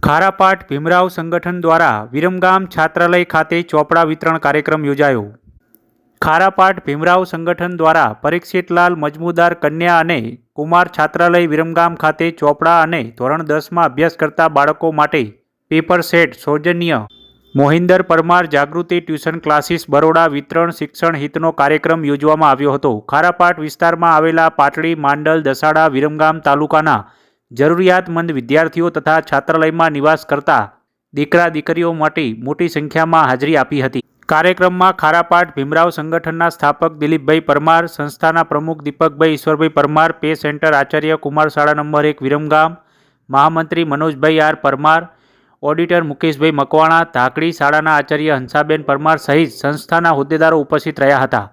ખારાપાટ ભીમરાવ સંગઠન દ્વારા વિરમગામ છાત્રાલય ખાતે ચોપડા વિતરણ કાર્યક્રમ યોજાયો। ખારાપાટ ભીમરાવ સંગઠન દ્વારા પરીક્ષિતલાલ મજમુદાર કન્યા અને કુમાર છાત્રાલય વિરમગામ ખાતે ચોપડા અને ધોરણ 10માં અભ્યાસ કરતા બાળકો માટે પેપર સેટ સૌજન્ય મોહિન્દર પરમાર જાગૃતિ ટ્યુશન ક્લાસીસ બરોડા વિતરણ શિક્ષણ હિતનો કાર્યક્રમ યોજવામાં આવ્યો હતો। ખારાપાટ વિસ્તારમાં આવેલા પાટડી, માંડલ, દસાડા, વિરમગામ તાલુકાના જરૂરિયાતમંદ વિદ્યાર્થીઓ તથા છાત્રાલયમાં નિવાસ કરતા દીકરા દીકરીઓ માટે મોટી સંખ્યામાં હાજરી આપી હતી। કાર્યક્રમમાં ખારાપાટ ભીમરાવ સંગઠનના સ્થાપક દિલીપભાઈ પરમાર, સંસ્થાના પ્રમુખ દીપકભાઈ ઈશ્વરભાઈ પરમાર, પે સેન્ટર આચાર્ય કુમાર શાળા નંબર 1 વિરમગામ, મહામંત્રી મનોજભાઈ આર પરમાર, ઓડિટર મુકેશભાઈ મકવાણા, ધાકડી શાળાના આચાર્ય હંસાબેન પરમાર સહિત સંસ્થાના હોદ્દેદારો ઉપસ્થિત રહ્યા હતા।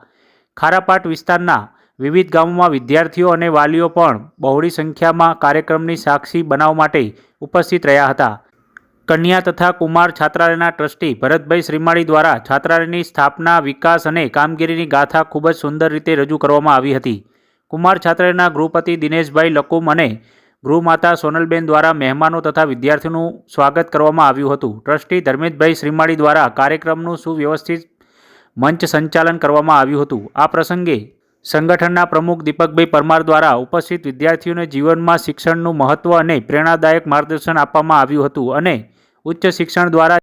ખારાપાટ વિસ્તારના વિવિધ ગામોમાં વિદ્યાર્થીઓ અને વાલીઓ પણ બહોળી સંખ્યામાં કાર્યક્રમની સાક્ષી બનાવવા માટે ઉપસ્થિત રહ્યા હતા। કન્યા તથા કુમાર છાત્રાલયના ટ્રસ્ટી ભરતભાઈ શ્રીમાળી દ્વારા છાત્રાલયની સ્થાપના, વિકાસ અને કામગીરીની ગાથા ખૂબ જ સુંદર રીતે રજૂ કરવામાં આવી હતી। કુમાર છાત્રાલયના ગૃહપતિ દિનેશભાઈ લકુમ અને ગૃહમાતા સોનલબેન દ્વારા મહેમાનો તથા વિદ્યાર્થીઓનું સ્વાગત કરવામાં આવ્યું હતું। ટ્રસ્ટી ધર્મેશભાઈ શ્રીમાળી દ્વારા કાર્યક્રમનું સુવ્યવસ્થિત મંચ સંચાલન કરવામાં આવ્યું હતું। આ પ્રસંગે સંગઠનના પ્રમુખ દીપકભાઈ પરમાર દ્વારા ઉપસ્થિત વિદ્યાર્થીઓને જીવનમાં શિક્ષણનું મહત્વ અને પ્રેરણાદાયક માર્ગદર્શન આપવામાં આવ્યું હતું અને ઉચ્ચ શિક્ષણ દ્વારા